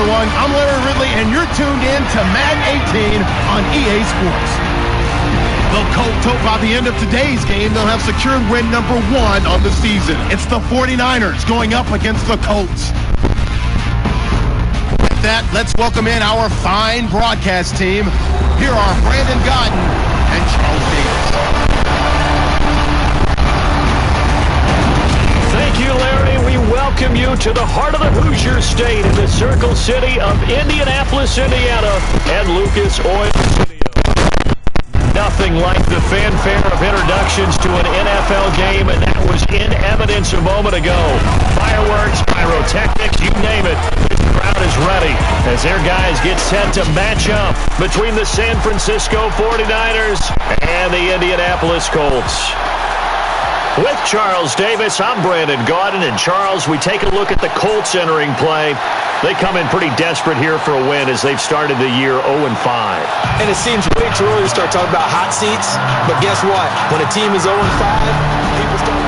everyone. I'm Larry Ridley, and you're tuned in to Madden 18 on EA Sports. The Colts hope by the end of today's game they'll have secured win number 1 on the season. It's the 49ers going up against the Colts. With that, let's welcome in our fine broadcast team. Here are Brandon Godden and Charles Davis. Thank you, Larry. We welcome you to the heart of the Hoosier State in the Circle City of Indianapolis, Indiana, and Lucas Oil Studio. Nothing like the fanfare of introductions to an NFL game, and that was in evidence a moment ago. Fireworks, pyrotechnics, you name it. This crowd is ready as their guys get set to match up between the San Francisco 49ers and the Indianapolis Colts. With Charles Davis, I'm Brandon Gaudin, and Charles, we take a look at the Colts entering play. They come in pretty desperate here for a win as they've started the year 0-5. And it seems way too early to start talking about hot seats, but guess what? When a team is 0-5, people start...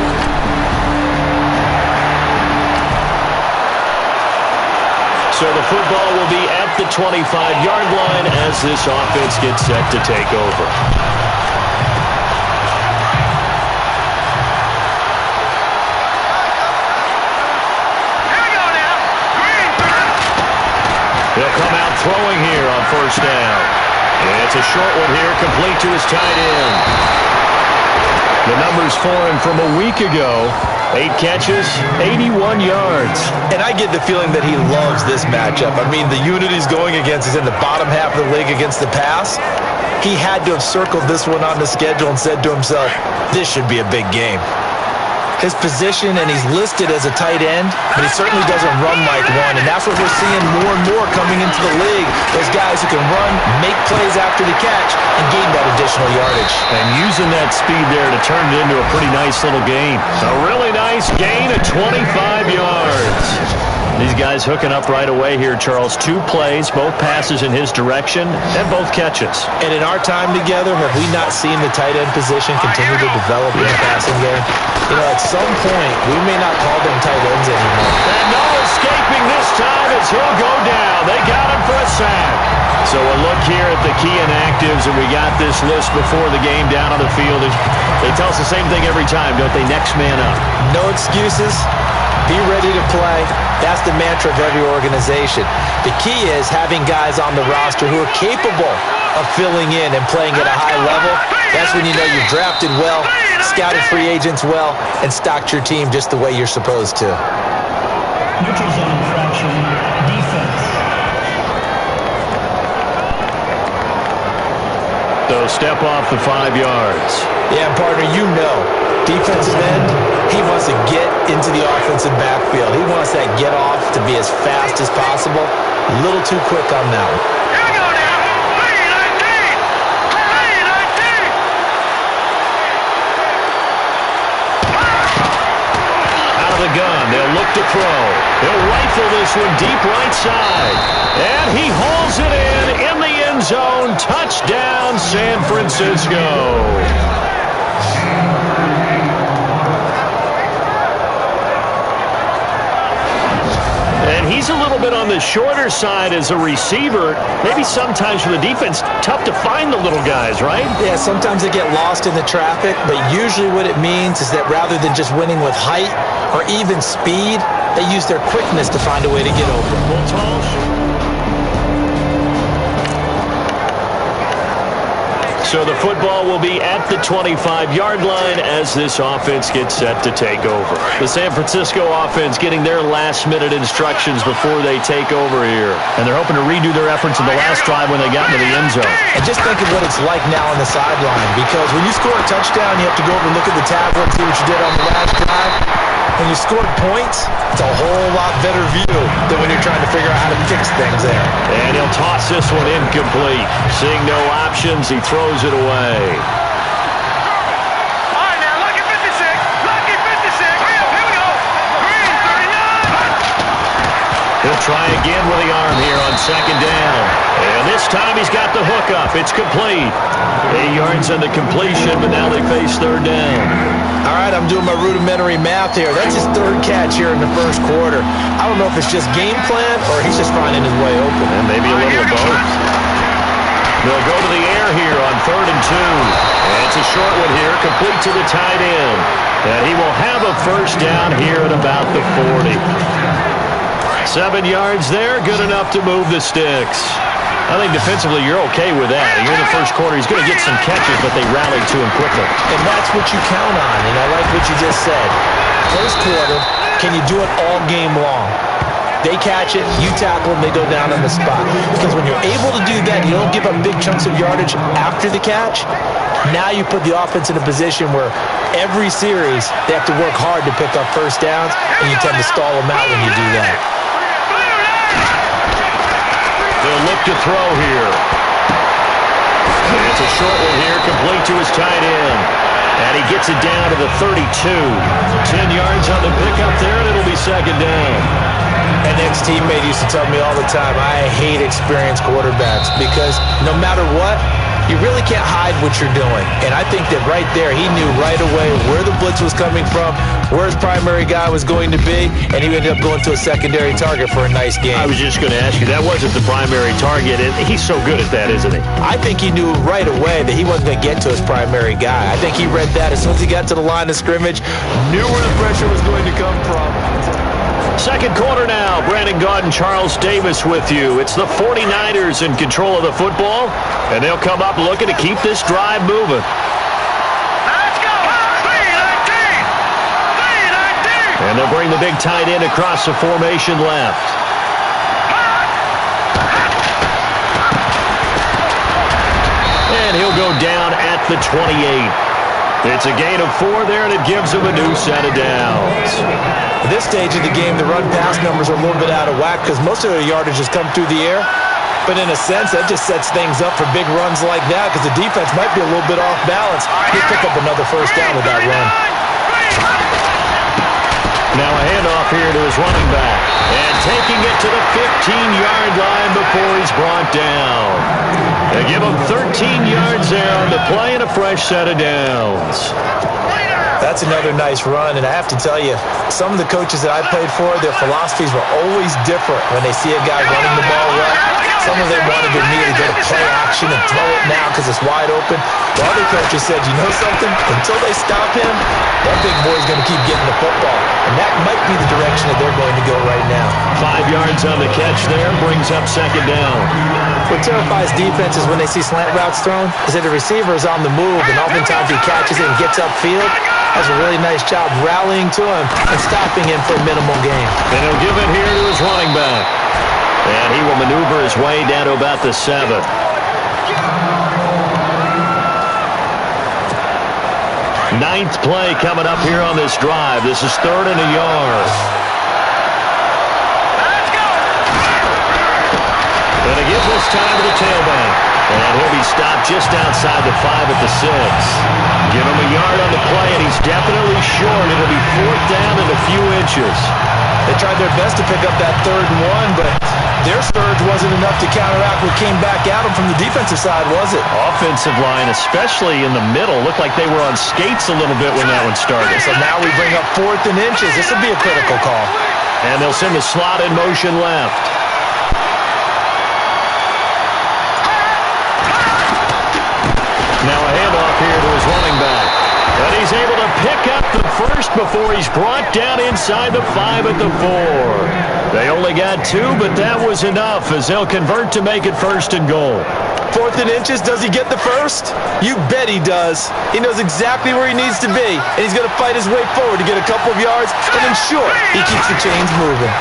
So the football will be at the 25-yard line as this offense gets set to take over. He'll come out throwing here on first down. It's a short one here, complete to his tight end. The numbers for him from a week ago, 8 catches, 81 yards. And I get the feeling that he loves this matchup. I mean, the unit he's going against is in the bottom half of the league against the pass. He had to have circled this one on the schedule and said to himself, this should be a big game. His position, and he's listed as a tight end, but he certainly doesn't run like one, and that's what we're seeing more and more coming into the league. Those guys who can run, make plays after the catch, and gain that additional yardage. And using that speed there to turn it into a pretty nice little gain. A really nice gain of 25 yards. These guys hooking up right away here, Charles. 2 plays, both passes in his direction, and both catches. And in our time together, have we not seen the tight end position continue to develop in the passing game? You know, at some point, we may not call them tight ends anymore. And no escaping this time as he'll go down. They got him for a sack. So a look here at the key inactives, and we got this list before the game down on the field. They tell us the same thing every time, don't they? Next man up. No excuses. Be ready to play. That's the mantra of every organization. The key is having guys on the roster who are capable of filling in and playing at a high level. That's when you know you've drafted well, scouted free agents well, and stocked your team just the way you're supposed to. Neutral zone infraction, defense. So step off the 5 yards. Yeah, partner, you know, defensive end, he wants to get into the offensive backfield. He wants that get off to be as fast as possible. A little too quick on that one. Here we go now. 3-19. Out of the gun, they'll look to throw. They'll rifle this one deep right side. And he hauls it in the end zone. Touchdown, San Francisco. And he's a little bit on the shorter side as a receiver. Maybe sometimes for the defense, tough to find the little guys, right? Yeah, sometimes they get lost in the traffic, but usually what it means is that rather than just winning with height or even speed, they use their quickness to find a way to get open. So the football will be at the 25-yard line as this offense gets set to take over. The San Francisco offense getting their last-minute instructions before they take over here. And they're hoping to redo their efforts in the last drive when they got into the end zone. And just think of what it's like now on the sideline, because when you score a touchdown, you have to go over and look at the tablet and see what you did on the last drive. When you scored points, it's a whole lot better view than when you're trying to figure out how to fix things there. And he'll toss this one incomplete. Seeing no options, he throws it away. All right, now, lucky 56. Lucky 56. Here we go. Green 39. He'll try again with the arm here on second down. And this time he's got the hook up. It's complete. 8 yards on the completion, but now they face third down. All right, I'm doing my rudimentary math here. That's his third catch here in the first quarter. I don't know if it's just game plan or he's just finding his way open. And maybe a little of both. They'll go to the air here on 3rd and 2. And it's a short one here, complete to the tight end. And he will have a first down here at about the 40. 7 yards there, good enough to move the sticks. I think defensively you're okay with that. You're in the first quarter. He's going to get some catches, but they rallied to him quickly. And that's what you count on, and I like what you just said. First quarter, can you do it all game long? They catch it, you tackle them, they go down on the spot. Because when you're able to do that, you don't give up big chunks of yardage after the catch. Now you put the offense in a position where every series they have to work hard to pick up first downs, and you tend to stall them out when you do that. They'll look to throw here. And it's a short one here, complete to his tight end. And he gets it down to the 32. 10 yards on the pickup there, and it'll be second down. An ex-teammate used to tell me all the time, I hate experienced quarterbacks because no matter what, you really can't hide what you're doing. And I think that right there, he knew right away where the blitz was coming from, where his primary guy was going to be, and he ended up going to a secondary target for a nice game. I was just going to ask you, that wasn't the primary target, and he's so good at that, isn't he? I think he knew right away that he wasn't going to get to his primary guy. I think he read that as soon as he got to the line of scrimmage, knew where the pressure was going to come from. Second quarter now. Brandon Gaudin, Charles Davis with you. It's the 49ers in control of the football, and they'll come up looking to keep this drive moving. Let's go! 3-19! And they'll bring the big tight end across the formation left. And he'll go down at the 28. It's a gain of 4 there, and it gives him a new set of downs. At this stage of the game, the run-pass numbers are a little bit out of whack because most of their yardage has come through the air. But in a sense, that just sets things up for big runs like that because the defense might be a little bit off balance. He'll pick up another first down with that run. Now a handoff here to his running back. And taking it to the 15-yard line before he's brought down. They give him 13 yards there on the play and a fresh set of downs. That's another nice run, and I have to tell you, some of the coaches that I played for, their philosophies were always different when they see a guy running the ball well. Some of them wanted to immediately go to play action and throw it now because it's wide open. The other coaches said, you know something? Until they stop him, that big boy's going to keep getting the football. And that might be the direction that they're going to go right now. 5 yards on the catch there, brings up second down. What terrifies defenses when they see slant routes thrown is that the receiver is on the move, and oftentimes he catches it and gets upfield. Does a really nice job rallying to him and stopping him for a minimal gain. And he'll give it here to his running back. And he will maneuver his way down to about the 7. Ninth play coming up here on this drive. This is 3rd and a yard. And they give this time to the tailback. And he'll be stopped just outside the 5 at the 6. Give him a yard on the play, and he's definitely short. It'll be 4th down in a few inches. They tried their best to pick up that 3rd and 1, but their surge wasn't enough to counteract what came back at them from the defensive side, was it? Offensive line, especially in the middle, looked like they were on skates a little bit when that one started. So now we bring up 4th and inches. This will be a critical call. And they'll send the slot in motion left. Now a handoff here to his running back. And he's able to pick up the first before he's brought down inside the 5 at the 4. They only got 2, but that was enough as they'll convert to make it 1st and goal. 4th and inches, does he get the first? You bet he does. He knows exactly where he needs to be, and he's going to fight his way forward to get a couple of yards and ensure he keeps the chains moving.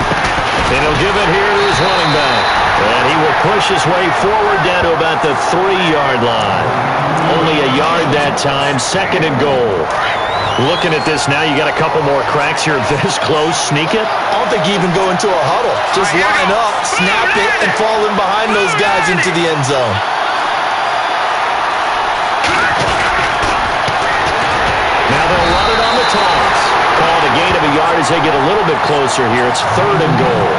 And he'll give it here to his running back. And he will push his way forward down to about the 3-yard line. Only a yard that time, 2nd and goal. Looking at this now, you got a couple more cracks here this close. Sneak it? I don't think you even go into a huddle. Just line up, snap it, and fall in behind those guys into the end zone. Now they'll run it on the toss. Called gain of a yard as they get a little bit closer here. It's 3rd and goal.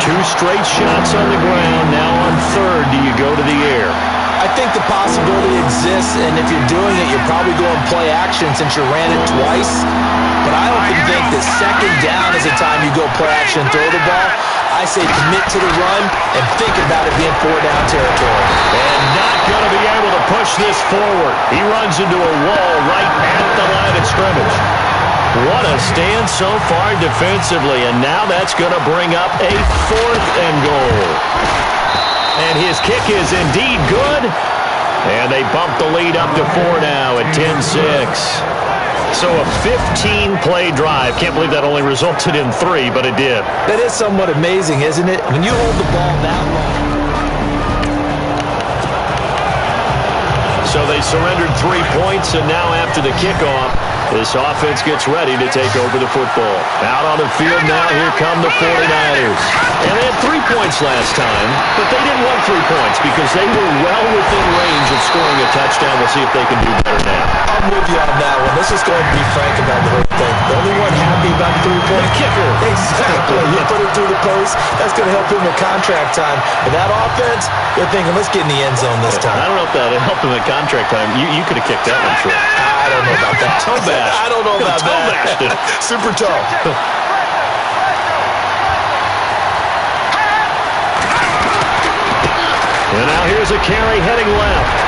2 straight shots on the ground. Now on 3rd, do you go to the air? I think the possibility exists, and if you're doing it, you're probably going play action since you ran it twice. But I often think that 2nd down is the time you go play action and throw the ball. I say commit to the run and think about it being 4-down territory. And not going to be able to push this forward. He runs into a wall right at the line of scrimmage. What a stand so far defensively, and now that's going to bring up a 4th and goal. And his kick is indeed good. And they bump the lead up to 4 now at 10-6. So a 15-play drive. Can't believe that only resulted in 3, but it did. That is somewhat amazing, isn't it? When you hold the ball that long. So they surrendered 3 points, and now after the kickoff, this offense gets ready to take over the football. Out on the field now, here come the 49ers. And they had 3 points last time, but they didn't want 3 points because they were well within range of scoring a touchdown. We'll see if they can do better now. I'm with you on that one. Let's just go ahead and be frank about the whole thing. The only one happy about the 3 points? The kicker. Exactly. You put it through the post. That's going to help him with contract time. But that offense, they're thinking, let's get in the end zone this time. I don't know if that helped him at contract time. You could have kicked that one through. I don't know about that. Toe bash. I don't know about that. Super toe. And now here's a carry heading left.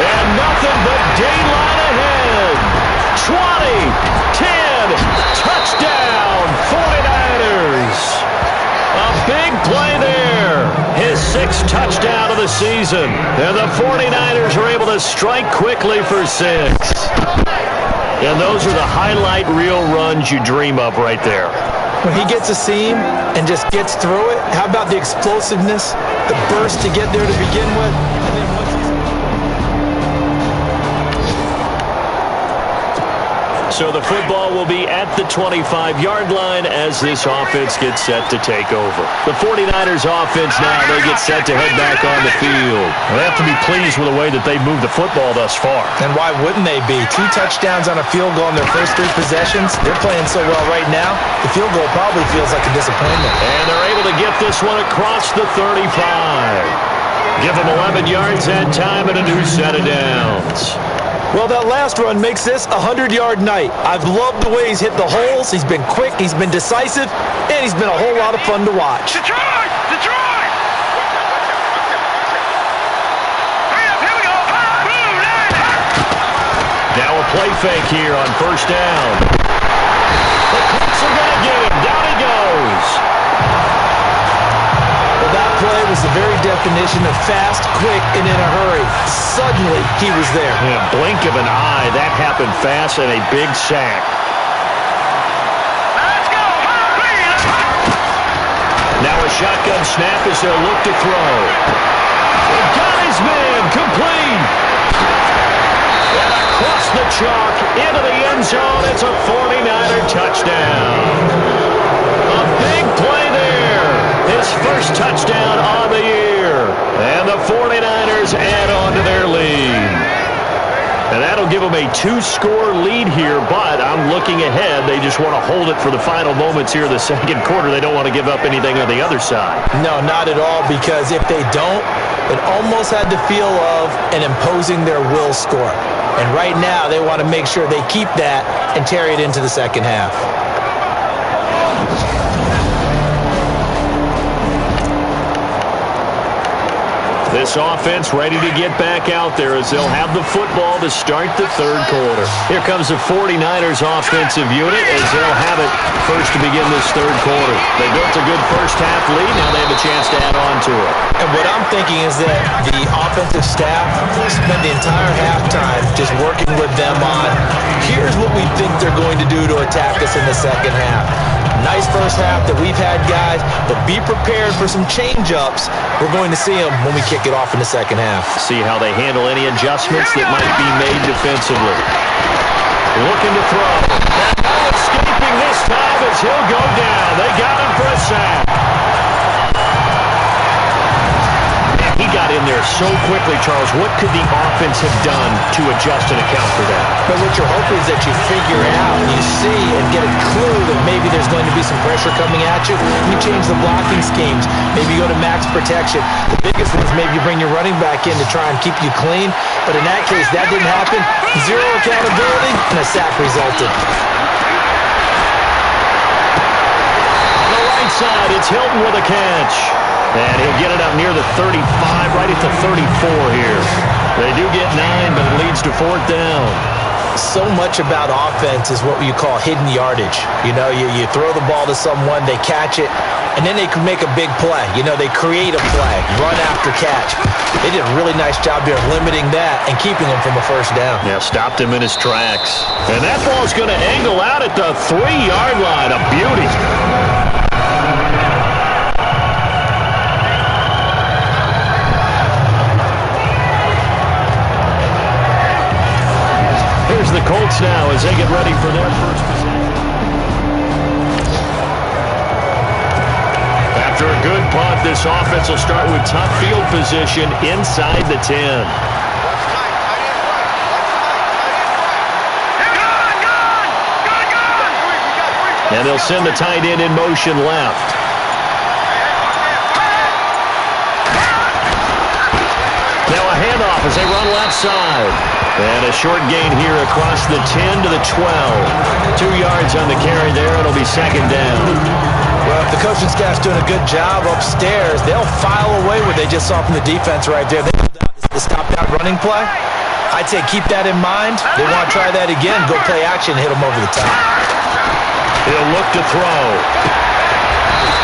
And nothing but daylight ahead. 20, 10, touchdown, 49ers. A big play there. His 6th touchdown of the season. And the 49ers are able to strike quickly for 6. And those are the highlight reel runs you dream of right there. When he gets a seam and just gets through it, how about the explosiveness, the burst to get there to begin with? And then once he's... So the football will be at the 25-yard line as this offense gets set to take over. The 49ers offense now, they get set to head back on the field. They have to be pleased with the way that they've moved the football thus far. And why wouldn't they be? 2 touchdowns on a field goal in their first 3 possessions. They're playing so well right now, the field goal probably feels like a disappointment. And they're able to get this one across the 35. Give them 11 yards that time and a new set of downs. Well, that last run makes this a 100-yard night. I've loved the way he's hit the holes. He's been quick, he's been decisive, and he's been a whole lot of fun to watch. Detroit! Detroit! Here we go. Now a play fake here on 1st down. The Colts are going to get him. Down he goes. Well, that play was the very definition of fast, quick, and in a hurry. Suddenly, he was there. In a blink of an eye, that happened fast and a big sack. Let's go. Now a shotgun snap as they'll look to throw. He got his man complete. And across the chalk into the end zone. It's a 49er touchdown. A big play there. His first touchdown on the year. And the 49ers add on to their lead. And that'll give them a 2-score lead here, but I'm looking ahead. They just want to hold it for the final moments here of the second quarter. They don't want to give up anything on the other side. No, not at all, because if they don't, it almost had the feel of an imposing their will score. And right now, they want to make sure they keep that and carry it into the second half. This offense ready to get back out there as they'll have the football to start the third quarter. Here comes the 49ers offensive unit as they'll have it first to begin this third quarter. They built a good first half lead. Now they have a chance to add on to it. And what I'm thinking is that the offensive staff spent the entire halftime just working with them on, here's what we think they're going to do to attack us in the second half. Nice first half that we've had, guys, but be prepared for some change-ups. We're going to see them when we kick it off in the second half. See how they handle any adjustments that might be made defensively. Looking to throw. And no escaping this time as he'll go down. They got him for a sack. He got in there so quickly, Charles. What could the offense have done to adjust and account for that? But what you're hoping is that you figure it out, you see and get a clue that maybe there's going to be some pressure coming at you. You change the blocking schemes. Maybe you go to max protection. The biggest thing is maybe you bring your running back in to try and keep you clean. But in that case, that didn't happen. Zero accountability, and a sack resulted. On the right side, it's Hilton with a catch. And he'll get it up near the 35, right at the 34 here. They do get 9, but it leads to 4th down. So much about offense is what you call hidden yardage. You know, you throw the ball to someone, they catch it, and then they can make a big play. You know, they create a play, run after catch. They did a really nice job there limiting that and keeping him from a first down. Yeah, stopped him in his tracks. And that ball's going to angle out at the 3-yard line. A beauty. Here's the Colts now as they get ready for their first possession. After a good punt, this offense will start with top field position inside the 10. And they'll send the tight end in motion left. Now a handoff as they run left side. And a short gain here across the 10 to the 12. 2 yards on the carry there. It'll be 2nd down. Well, if the coaching staff's doing a good job upstairs, they'll file away what they just saw from the defense right there. They pulled out the stop-down running play. I'd say keep that in mind. They want to try that again. Go play action and hit them over the top. He'll look to throw.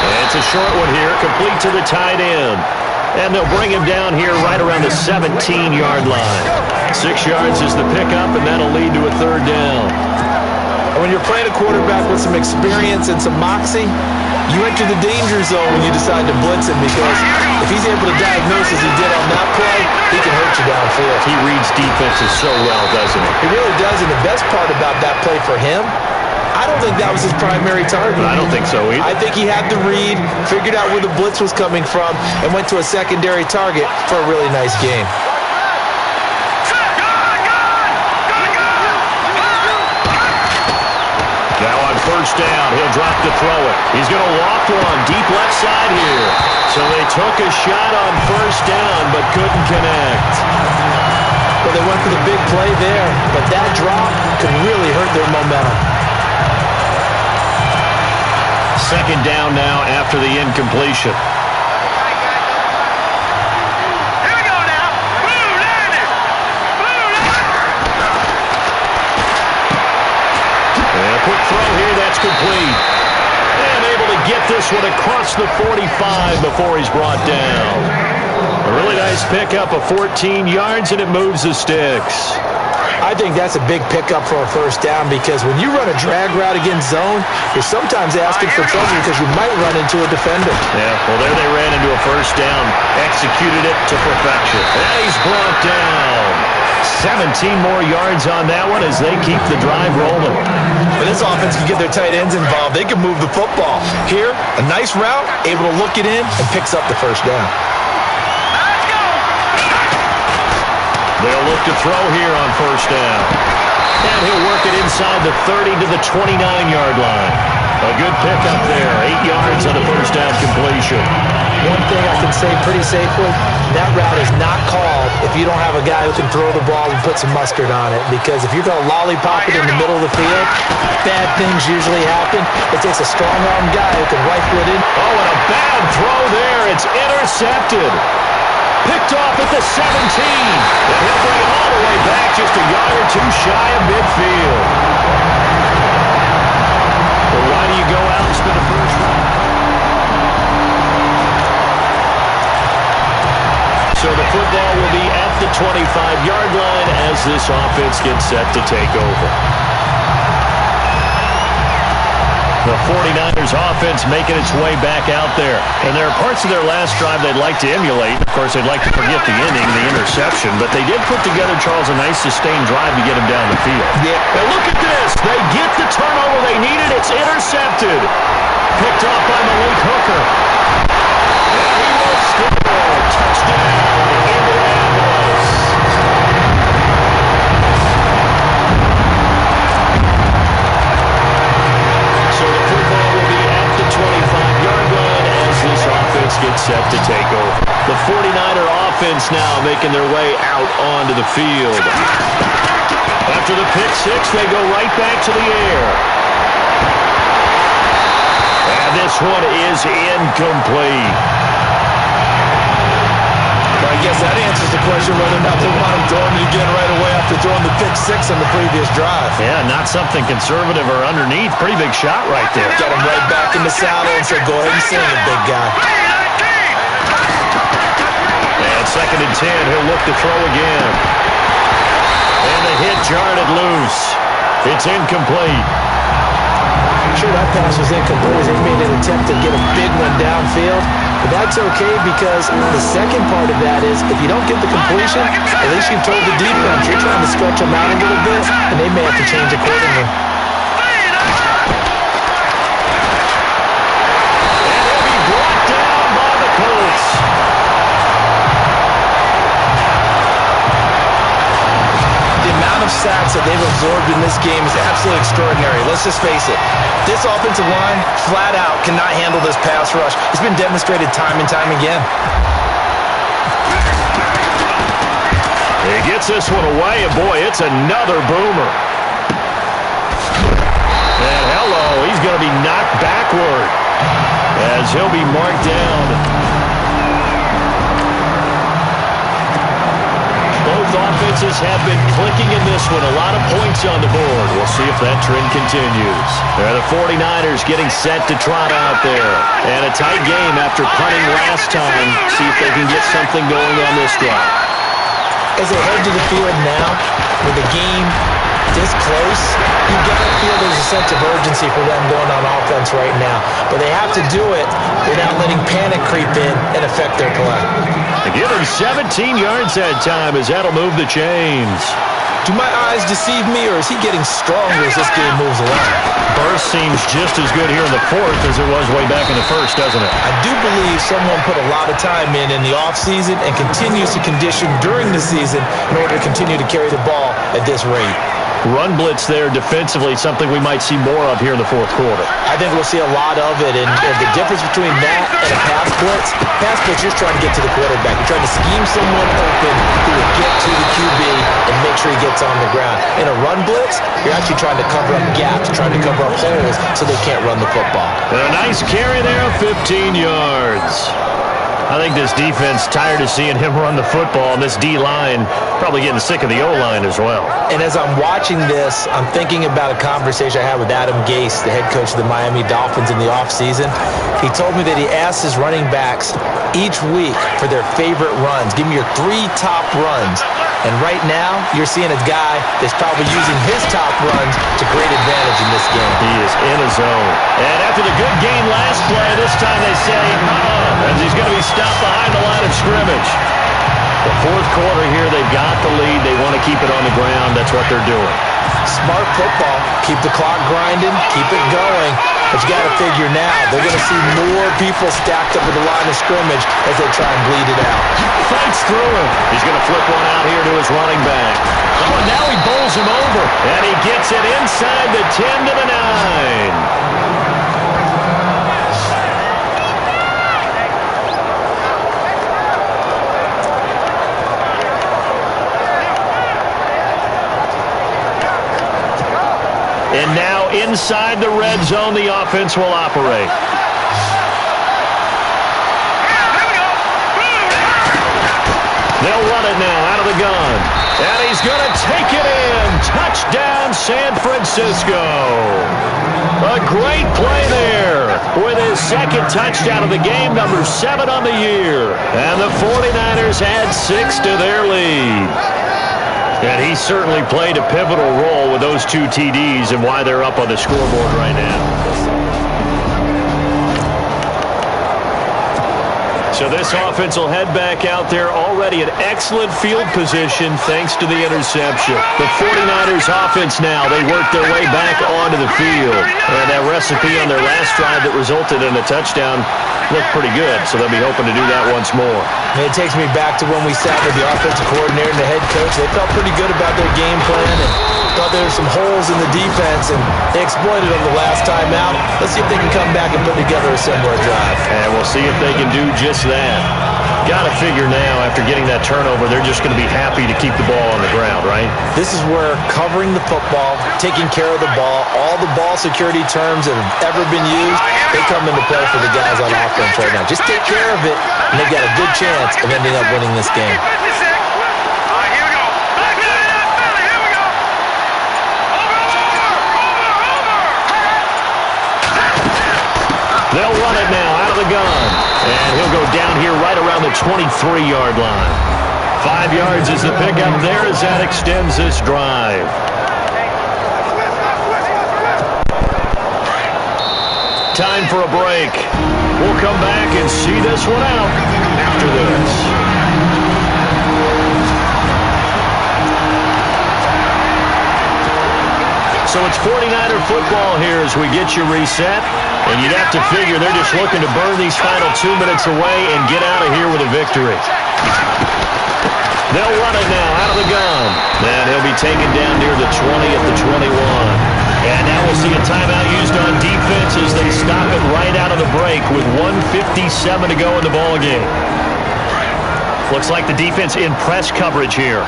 And it's a short one here, complete to the tight end. And they'll bring him down here right around the 17-yard line. 6 yards is the pickup, and that'll lead to a 3rd down. And when you're playing a quarterback with some experience and some moxie, you enter the danger zone when you decide to blitz him, because if he's able to diagnose as he did on that play, he can hurt you downfield. He reads defenses so well, doesn't he? He really does, and the best part about that play for him, I don't think that was his primary target. I don't think so either. I think he had the read, figured out where the blitz was coming from, and went to a secondary target for a really nice game. Now on 1st down, he'll drop to throw it. He's going to walk one deep left side here. So they took a shot on 1st down, but couldn't connect. Well, they went for the big play there, but that drop could really hurt their momentum. 2nd down now after the incompletion. Here we go now. Blue line it. Blue line. And a quick throw here, that's complete. And able to get this one across the 45 before he's brought down. A really nice pickup of 14 yards, and it moves the sticks. I think that's a big pickup for a 1st down, because when you run a drag route against zone, you're sometimes asking for trouble because you might run into a defender. Yeah, well, there they ran into a 1st down, executed it to perfection. And he's brought down. 17 more yards on that one as they keep the drive rolling. When this offense can get their tight ends involved, they can move the football. Here, a nice route, able to look it in, and picks up the 1st down. They'll look to throw here on 1st down. And he'll work it inside the 30 to the 29-yard line. A good pickup there. 8 yards on the 1st down completion. One thing I can say pretty safely, that route is not called if you don't have a guy who can throw the ball and put some mustard on it. Because if you're going to lollipop it in the middle of the field, bad things usually happen. It takes a strong-arm guy who can rifle it in. Oh, and a bad throw there. It's intercepted. Picked off at the 17. And he'll bring it all the way back just a yard or 2 shy of midfield. Well, why do you go out and spend a 1st round? So the football will be at the 25-yard line as this offense gets set to take over. The 49ers offense making its way back out there. And there are parts of their last drive they'd like to emulate. Of course, they'd like to forget the inning, the interception. But they did put together, Charles, a nice sustained drive to get him down the field. Yeah. And look at this. They get the turnover they needed. It's intercepted. Picked off by Malik Hooker. And he will score. Touchdown. tackle. The 49er offense now making their way out onto the field. After the pick six, they go right back to the air. And this one is incomplete. Well, I guess that answers the question whether or not they want him throwing it again right away after throwing the pick six on the previous drive. Yeah, not something conservative or underneath. Pretty big shot right there. Got him right back in the saddle and said, go ahead and sing it, big guy. And 2nd and 10, he'll look to throw again. And the hit jarred it loose. It's incomplete. I'm sure that pass was incomplete. They made an attempt to get a big one downfield. But that's okay because the second part of that is if you don't get the completion, at least you've told the defense you're trying to stretch them out a little bit, and they may have to change accordingly. And he'll be brought down by the Colts. The amount of sacks that they've absorbed in this game is absolutely extraordinary. Let's just face it. This offensive line, flat out, cannot handle this pass rush. It's been demonstrated time and time again. He gets this one away, and boy, it's another boomer. And hello, he's going to be knocked backward as he'll be marked down. Both offenses have been clicking in this one. A lot of points on the board. We'll see if that trend continues. They're the 49ers getting set to trot out there. And a tight game after punting last time. See if they can get something going on this drive. As they head to the field now, with the game this close, you've got to feel there's a sense of urgency for them going on offense right now. But they have to do it without letting panic creep in and affect their play. They give him 17 yards that time as that'll move the chains. Do my eyes deceive me, or is he getting stronger as this game moves along? Burst seems just as good here in the fourth as it was way back in the first, doesn't it? I do believe someone put a lot of time in the offseason and continues to condition during the season in order to continue to carry the ball at this rate. Run blitz there defensively, something we might see more of here in the fourth quarter. I think we'll see a lot of it, and the difference between that and a pass blitz, you're just trying to get to the quarterback. You're trying to scheme someone open who will get to the QB and make sure he gets on the ground. In a run blitz, you're actually trying to cover up gaps, trying to cover up holes so they can't run the football. And a nice carry there, 15 yards. I think this defense tired of seeing him run the football, and this D-line probably getting sick of the O-line as well. And as I'm watching this, I'm thinking about a conversation I had with Adam Gase, the head coach of the Miami Dolphins in the offseason. He told me that he asked his running backs each week for their favorite runs. Give me your 3 top runs. And right now, you're seeing a guy that's probably using his top runs to great advantage in this game. He is in his zone. And after the good game last play, this time they say, as he's going to be stopped behind the line of scrimmage. The fourth quarter here, they've got the lead. They want to keep it on the ground. That's what they're doing. Smart football. Keep the clock grinding. Keep it going. But you got to figure now, they're going to see more people stacked up at the line of scrimmage as they try and bleed it out. Fights through him. He's going to flip one out here to his running back. Oh, and now he bowls him over. And he gets it inside the 10 to the 9. And now inside the red zone, the offense will operate. They'll run it now out of the gun. And he's going to take it in. Touchdown, San Francisco. A great play there with his second touchdown of the game, number 7 on the year. And the 49ers add 6 to their lead. And he certainly played a pivotal role with those 2 TDs and why they're up on the scoreboard right now. So this offense will head back out there already in excellent field position thanks to the interception. The 49ers offense now, they work their way back onto the field. And that recipe on their last drive that resulted in a touchdown looked pretty good, so they'll be hoping to do that once more. And it takes me back to when we sat with the offensive coordinator and the head coach. They felt pretty good about their game plan and thought there were some holes in the defense, and they exploited them the last time out. Let's see if they can come back and put together a similar drive. And we'll see if they can do just that. Got to figure now, after getting that turnover, they're just going to be happy to keep the ball on the ground, right? This is where covering the football, taking care of the ball, all the ball security terms that have ever been used, they come into play for the guys on offense right now. Just take care of it, and they've got a good chance of ending up winning this game. They'll run it now out of the gun. And he'll go down here right around the 23-yard line. 5 yards is the pickup there as that extends this drive. Time for a break. We'll come back and see this one out after this. So it's 49er football here as we get you reset. And you'd have to figure they're just looking to burn these final 2 minutes away and get out of here with a victory. They'll run it now out of the gun. And he'll be taken down near the 20 at the 21. And now we'll see a timeout used on defense as they stop it right out of the break with 1:57 to go in the ballgame. Looks like the defense in press coverage here.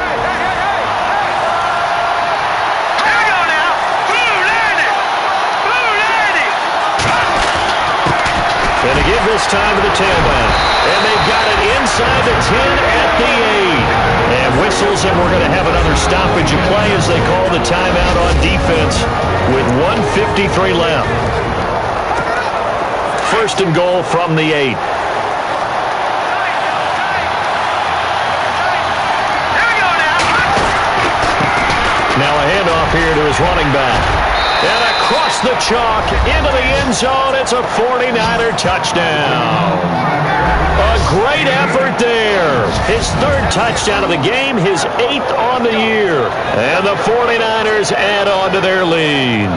And to give this time to the tailback. And they've got it inside the 10 at the 8. And whistles, and we're going to have another stoppage of play as they call the timeout on defense with 1:53 left. First and goal from the 8. Now a handoff here to his running back. And across the chalk into the end zone. It's a 49er touchdown. A great effort there. His 3rd touchdown of the game, his 8th on the year. And the 49ers add on to their lead.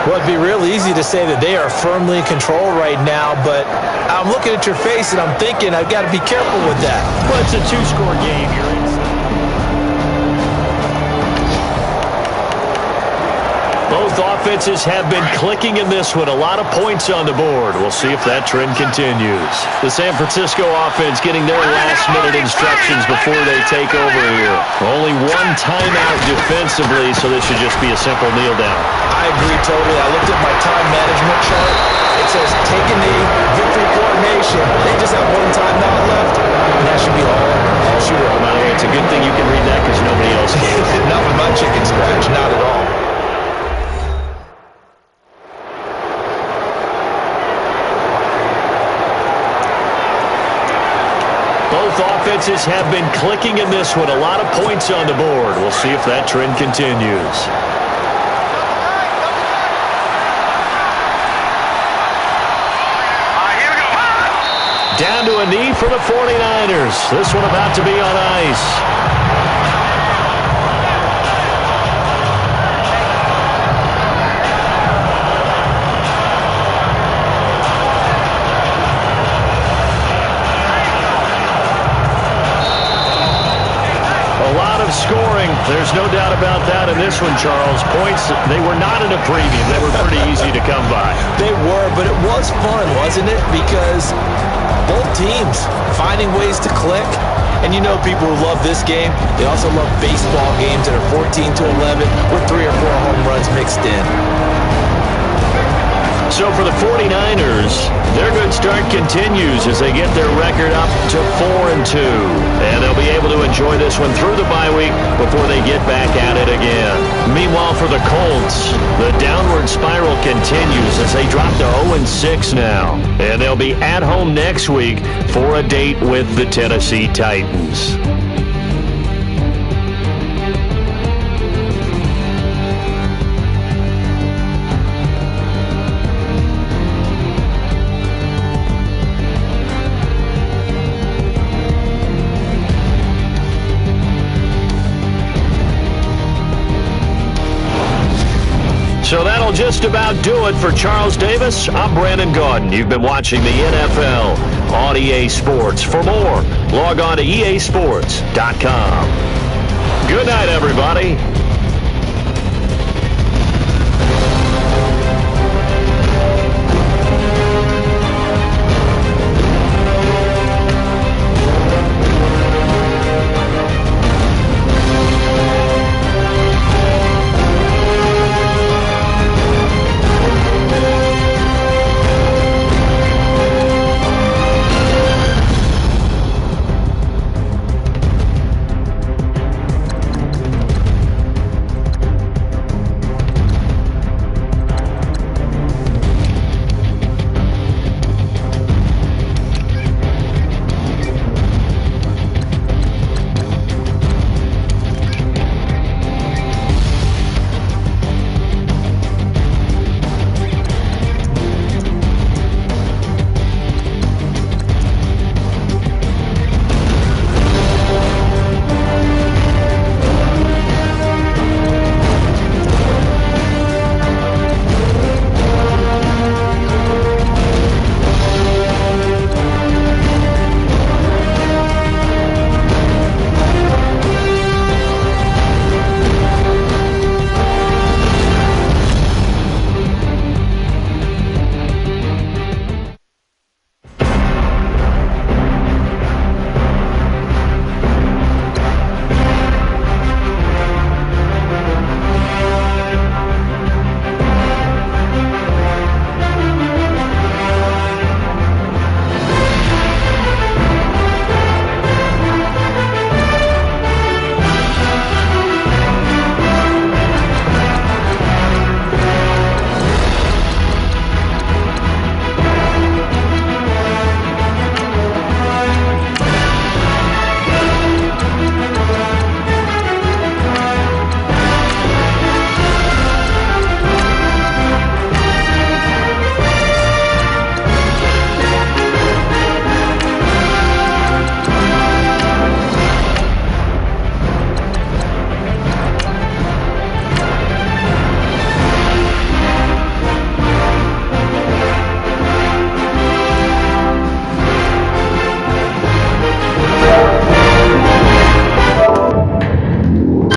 Well, it'd be real easy to say that they are firmly in control right now, but I'm looking at your face and I'm thinking I've got to be careful with that. Well, it's a 2-score game here. Both offenses have been clicking in this one. A lot of points on the board. We'll see if that trend continues. The San Francisco offense getting their last-minute instructions before they take over here. Only one timeout defensively, so this should just be a simple kneel down. I agree totally. I looked at my time management chart. It says take a knee, victory formation. They just have one timeout left, and that should be all she wrote. Well, it's a good thing you can read that because nobody else can. Not with my chicken scratch. Not at all. Both offenses have been clicking in this one. A lot of points on the board. We'll see if that trend continues. Down to a knee for the 49ers. This one about to be on ice. Scoring. There's no doubt about that in this one, Charles. Points, they were not in a premium. They were pretty easy to come by. They were, but it was fun, wasn't it? Because both teams finding ways to click. And you know people who love this game, they also love baseball games that are 14-11 with 3 or 4 home runs mixed in. So for the 49ers, their good start continues as they get their record up to 4-2. And they'll be able to enjoy this one through the bye week before they get back at it again. Meanwhile, for the Colts, the downward spiral continues as they drop to 0-6 now. And they'll be at home next week for a date with the Tennessee Titans. So that'll just about do it for Charles Davis. I'm Brandon Gaudin. You've been watching the NFL on EA Sports. For more, log on to easports.com. Good night, everybody.